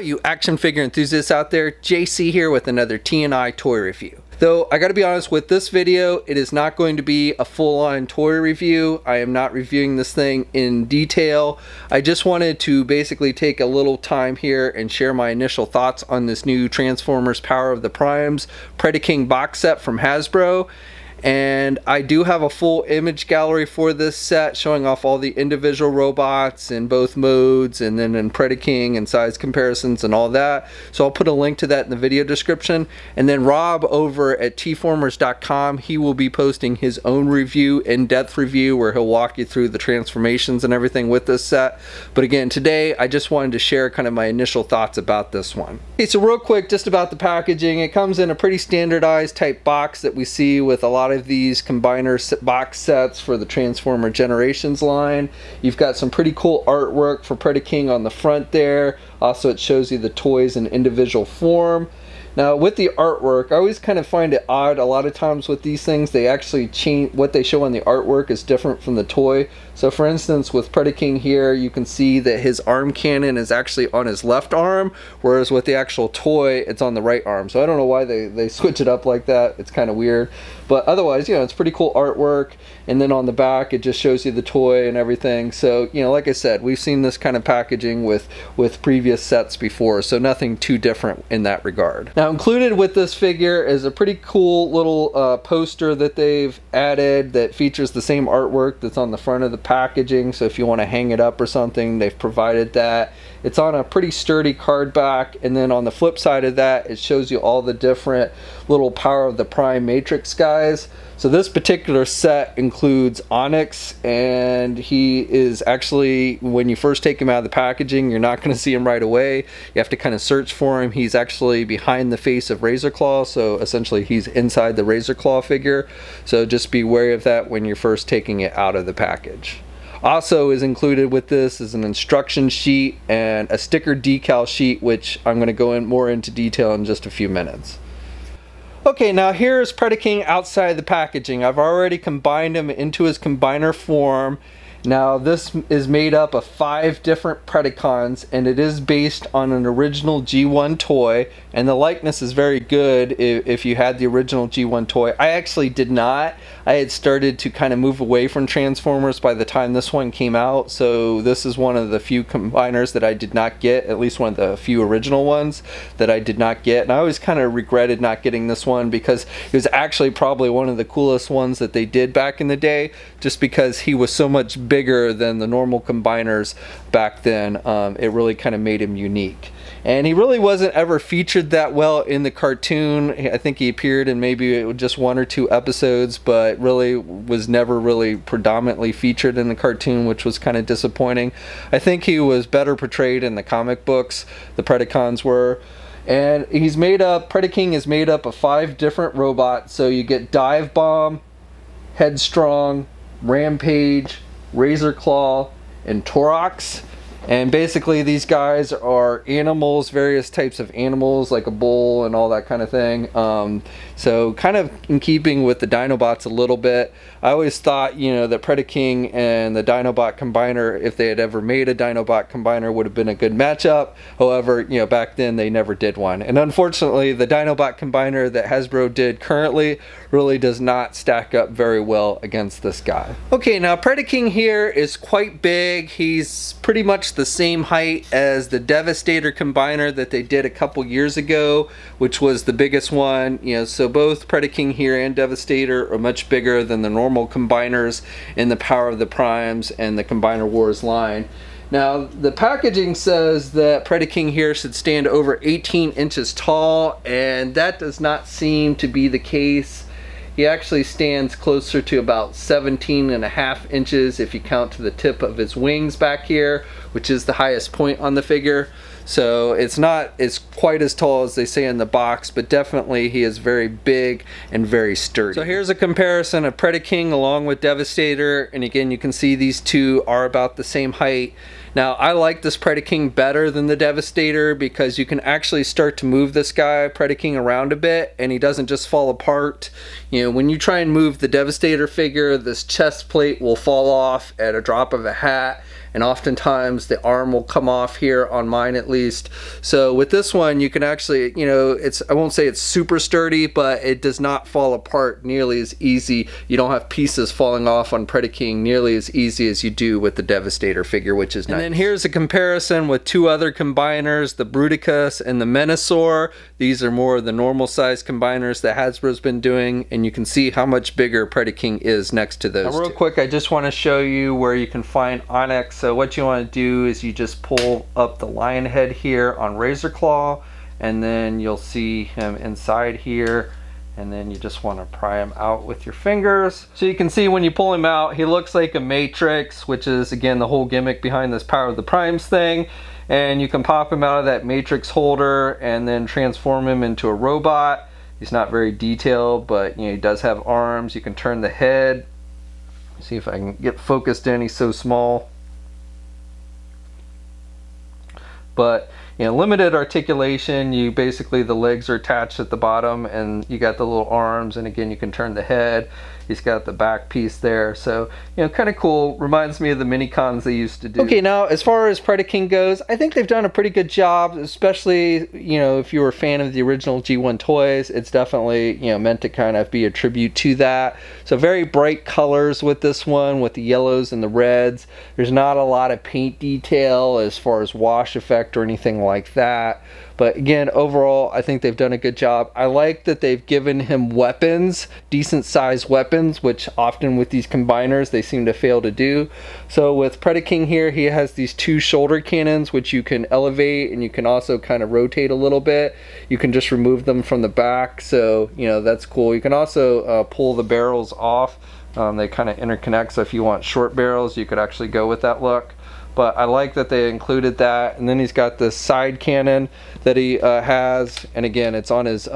You action figure enthusiasts out there, JC here with another T&I toy review. Though I gotta be honest, with this video, it is not going to be a full-on toy review. I am not reviewing this thing in detail. I just wanted to basically take a little time here and share my initial thoughts on this new Transformers Power of the Primes Predaking box set from Hasbro. And I do have a full image gallery for this set showing off all the individual robots in both modes and then in Predaking and size comparisons and all that. So I'll put a link to that in the video description. And then Rob over at tformers.com, he will be posting his own review, in-depth review, where he'll walk you through the transformations and everything with this set. But again, today I just wanted to share kind of my initial thoughts about this one. Okay, so real quick, just about the packaging. It comes in a pretty standardized type box that we see with a lot of these combiner box sets for the Transformer Generations line. You've got some pretty cool artwork for Predaking on the front there. Also, it shows you the toys in individual form. Now, with the artwork, I always kind of find it odd. A lot of times with these things, they actually change what they show on the artwork is different from the toy. So for instance, with Predaking here, you can see that his arm cannon is actually on his left arm, whereas with the actual toy, it's on the right arm. So I don't know why they switch it up like that. It's kind of weird. But otherwise, you know, it's pretty cool artwork. And then on the back, it just shows you the toy and everything. So, you know, like I said, we've seen this kind of packaging with previous sets before. So nothing too different in that regard. Now, included with this figure is a pretty cool little poster that they've added that features the same artwork that's on the front of the packaging. So if you want to hang it up or something, they've provided that. It's on a pretty sturdy card back, and then on the flip side of that, it shows you all the different little Power of the Prime Matrix guys. So this particular set includes Onyx, and he is actually, when you first take him out of the packaging, you're not going to see him right away. You have to kind of search for him. He's actually behind the face of Razorclaw, so essentially he's inside the Razorclaw figure. So just be wary of that when you're first taking it out of the package. Also is included with this is an instruction sheet and a sticker decal sheet, which I'm going to go in more into detail in just a few minutes. Okay, now here's Predaking outside the packaging. I've already combined him into his combiner form. Now this is made up of 5 different Predacons, and it is based on an original G1 toy, and the likeness is very good if you had the original G1 toy. I actually did not. I had started to kind of move away from Transformers by the time this one came out, so this is one of the few combiners that I did not get, at least one of the few original ones that I did not get, and I always kind of regretted not getting this one because it was actually probably one of the coolest ones that they did back in the day, just because he was so much bigger than the normal combiners back then. It really kind of made him unique. And he really wasn't ever featured that well in the cartoon. I think he appeared in maybe just 1 or 2 episodes, but really was never really predominantly featured in the cartoon, which was kind of disappointing. I think he was better portrayed in the comic books, the Predacons were. And he's made up, Predaking is made up of 5 different robots. So you get Dive Bomb, Headstrong, Rampage, Razorclaw, and Torox. And basically these guys are animals, various types of animals, like a bull and all that kind of thing. So kind of in keeping with the Dinobots a little bit. I always thought, you know, that Predaking and the Dinobot combiner, if they had ever made a Dinobot combiner, would have been a good matchup. However, you know, back then they never did one. And unfortunately, the Dinobot combiner that Hasbro did currently really does not stack up very well against this guy. Okay, now Predaking here is quite big. He's pretty much the same height as the Devastator combiner that they did a couple years ago, which was the biggest one. You know, so both Predaking here and Devastator are much bigger than the normal combiners in the Power of the Primes and the Combiner Wars line. Now, the packaging says that Predaking here should stand over 18 inches tall, and that does not seem to be the case. He actually stands closer to about 17.5 inches if you count to the tip of his wings back here, which is the highest point on the figure. So it's not as quite as tall as they say in the box, but definitely he is very big and very sturdy. So here's a comparison of Predaking along with Devastator, and again you can see these two are about the same height. Now, I like this Predaking better than the Devastator because you can actually start to move this guy, Predaking, around a bit, and he doesn't just fall apart. You know, when you try and move the Devastator figure, this chest plate will fall off at a drop of a hat, and oftentimes the arm will come off here, on mine at least. So with this one, you can actually, you know, I won't say it's super sturdy, but it does not fall apart nearly as easy. You don't have pieces falling off on Predaking nearly as easy as you do with the Devastator figure, which is nice. And then here's a comparison with two other combiners, the Bruticus and the Menasor. These are more of the normal size combiners that Hasbro's been doing, and you can see how much bigger Predaking is next to those. Now, real quick, I just want to show you where you can find Onyx. So what you want to do is you just pull up the lion head here on Razor Claw, and then you'll see him inside here, and then you just want to pry him out with your fingers. So you can see when you pull him out, he looks like a Matrix, which is again the whole gimmick behind this Power of the Primes thing. And you can pop him out of that Matrix holder and then transform him into a robot. He's not very detailed, but you know, he does have arms. You can turn the head. See if I can get focused in, he's so small. But you know, limited articulation, you basically, the legs are attached at the bottom and you got the little arms, and again you can turn the head. He's got the back piece there, so you know, kind of cool. Reminds me of the mini cons they used to do. Okay, now as far as Predaking goes, I think they've done a pretty good job, especially, you know, if you were a fan of the original G1 toys. It's definitely, you know, meant to kind of be a tribute to that. So very bright colors with this one, with the yellows and the reds. There's not a lot of paint detail as far as wash effect or anything like that. But again, overall, I think they've done a good job. I like that they've given him weapons, decent sized weapons, which often with these combiners, they seem to fail to do. So with Predaking here, he has these two shoulder cannons, which you can elevate, and you can also kind of rotate a little bit. You can just remove them from the back, so you know, that's cool. You can also pull the barrels off. They kind of interconnect, so if you want short barrels, you could actually go with that look. But I like that they included that. And then he's got this side cannon that he has, and again, it's on his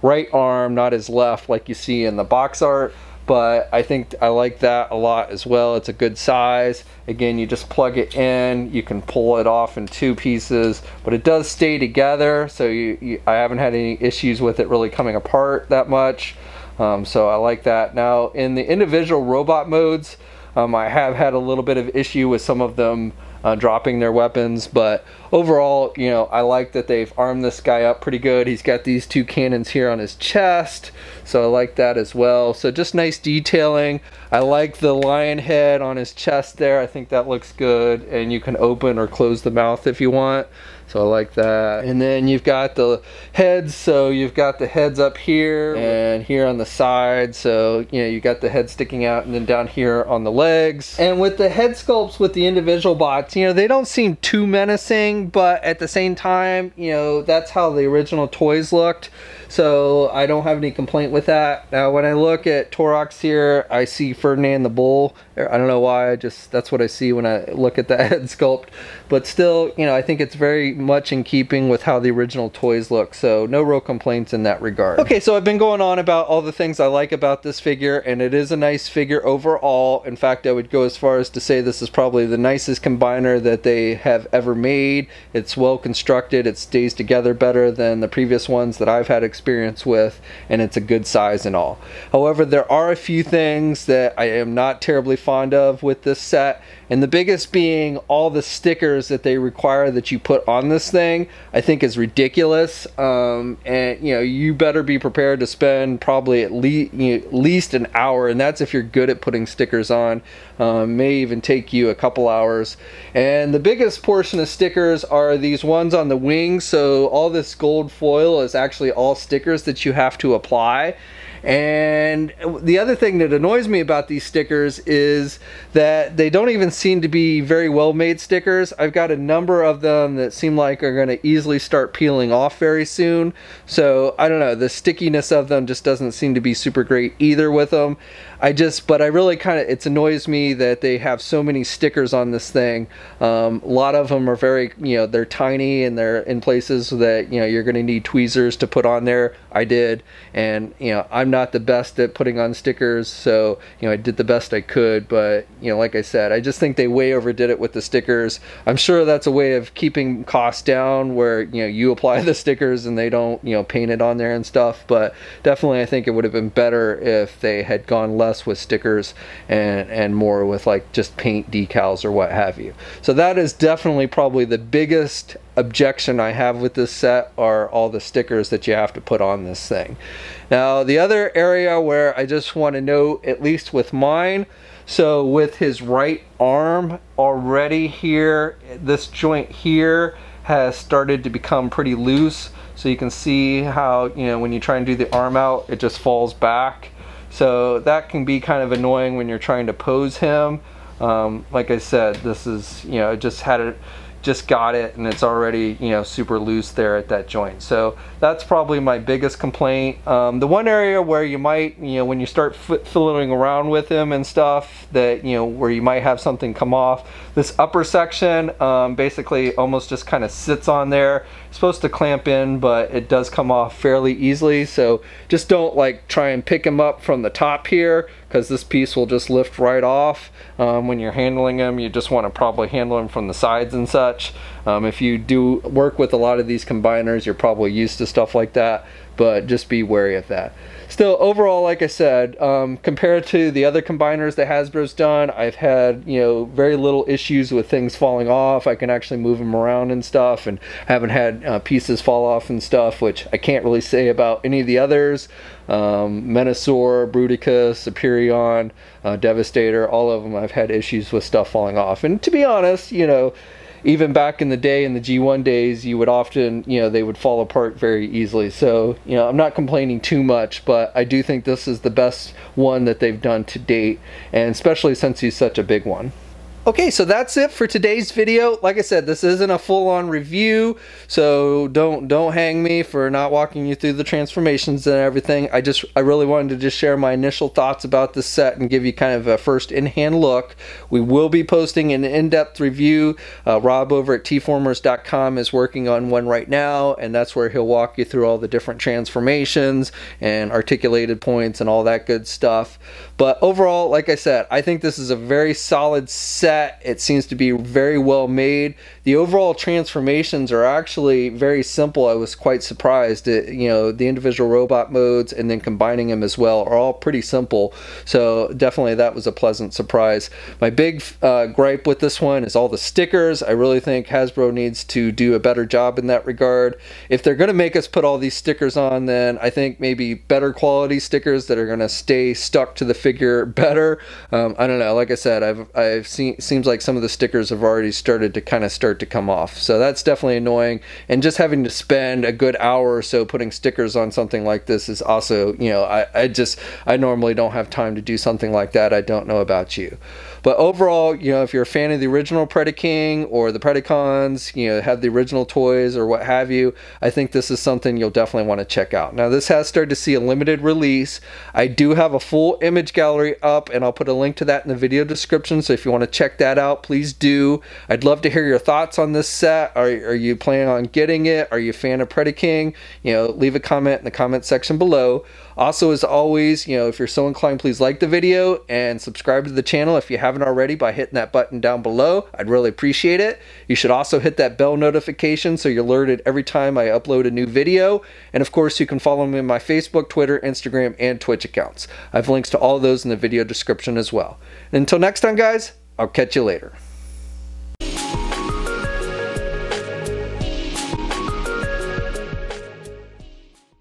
right arm, not his left, like you see in the box art. But I think I like that a lot as well. It's a good size. Again, you just plug it in, you can pull it off in two pieces, but it does stay together, so I haven't had any issues with it really coming apart that much. So I like that. Now in the individual robot modes, I have had a little bit of issue with some of them dropping their weapons, but overall, you know, I like that they've armed this guy up pretty good. He's got these two cannons here on his chest, so I like that as well. So just nice detailing. I like the lion head on his chest there. I think that looks good, and you can open or close the mouth if you want. So I like that. And then you've got the heads, so you've got the heads up here and here on the side, so you know, you got the head sticking out, and then down here on the legs. And with the head sculpts with the individual bots, you know, they don't seem too menacing, but at the same time, you know, that's how the original toys looked, so I don't have any complaint with that. Now when I look at Torox here, I see Ferdinand the Bull. I don't know why, that's what I see when I look at the head sculpt, but still, you know, I think it's very much in keeping with how the original toys look, so no real complaints in that regard. Okay, so I've been going on about all the things I like about this figure, and it is a nice figure overall. In fact, I would go as far as to say this is probably the nicest combiner that they have ever made. It's well constructed, it stays together better than the previous ones that I've had experience with, and it's a good size and all. However, there are a few things that I am not terribly fond of with this set, and the biggest being all the stickers that they require that you put on this thing. I think is ridiculous, and you know, you better be prepared to spend probably at least an hour, and that's if you're good at putting stickers on. May even take you a couple hours. And the biggest portion of stickers are these ones on the wings, so all this gold foil is actually all stickers that you have to apply. And the other thing that annoys me about these stickers is that they don't even seem to be very well made stickers. I've got a number of them that seem like are going to easily start peeling off very soon. So I don't know, the stickiness of them just doesn't seem to be super great either with them. but I really kind of, it annoys me that they have so many stickers on this thing. A lot of them are very, they're tiny and they're in places that, you're going to need tweezers to put on there. I did, and I'm not the best at putting on stickers, so I did the best I could, but like I said, I just think they way overdid it with the stickers. I'm sure that's a way of keeping costs down, where you apply the stickers and they don't paint it on there and stuff, but definitely I think it would have been better if they had gone less with stickers and more with like just paint decals or what have you. So that is definitely probably the biggest objection I have with this set, are all the stickers that you have to put on this thing. Now the other area where I just want to note, at least with mine, so with his right arm already here, this joint here has started to become pretty loose. So you can see how, when you try and do the arm out, it just falls back. So that can be kind of annoying when you're trying to pose him. Like I said, this is, just got it and it's already super loose there at that joint. So that's probably my biggest complaint. The one area where you might, when you start fiddling around with him and stuff, that where you might have something come off, this upper section basically almost just kind of sits on there. It's supposed to clamp in, but it does come off fairly easily, so just don't like try and pick him up from the top here, because this piece will just lift right off. When you're handling him, you just want to probably handle him from the sides and such. If you do work with a lot of these combiners, you're probably used to stuff like that, but just be wary of that. Still, overall, like I said, compared to the other combiners that Hasbro's done, I've had very little issues with things falling off. I can actually move them around and stuff, and haven't had pieces fall off and stuff, which I can't really say about any of the others. Menasor, Bruticus, Superion, Devastator, all of them I've had issues with stuff falling off. And to be honest, even back in the day, in the G1 days, you would often, they would fall apart very easily. So, I'm not complaining too much, but I do think this is the best one that they've done to date, and especially since he's such a big one. Okay, so that's it for today's video. Like I said, this isn't a full-on review, so don't hang me for not walking you through the transformations and everything. I really wanted to just share my initial thoughts about this set and give you kind of a first in-hand look. We will be posting an in-depth review. Rob over at tformers.com is working on one right now, and that's where he'll walk you through all the different transformations and articulated points and all that good stuff. But overall, like I said, I think this is a very solid set. It seems to be very well made. The overall transformations are actually very simple. I was quite surprised. The individual robot modes and then combining them as well are all pretty simple. So definitely that was a pleasant surprise. My big gripe with this one is all the stickers. I really think Hasbro needs to do a better job in that regard. If they're going to make us put all these stickers on, then I think maybe better quality stickers that are going to stay stuck to the figure better. I don't know. Like I said, I've seen, seems like some of the stickers have already started to come off, so that's definitely annoying. And just having to spend a good hour or so putting stickers on something like this is also, I normally don't have time to do something like that. I don't know about you, but overall, if you're a fan of the original Predaking or the Predacons, have the original toys or what have you, I think this is something you'll definitely want to check out. Now, this has started to see a limited release. I do have a full image gallery up, and I'll put a link to that in the video description, so if you want to check that out, please do. I'd love to hear your thoughts on this set. Are you planning on getting it? Are you a fan of Predaking? Leave a comment in the comment section below. Also, as always, if you're so inclined, please like the video and subscribe to the channel if you haven't already by hitting that button down below. I'd really appreciate it. You should also hit that bell notification so you're alerted every time I upload a new video. And of course, you can follow me on my Facebook, Twitter, Instagram, and Twitch accounts. I have links to all of those in the video description as well. And until next time, guys, I'll catch you later.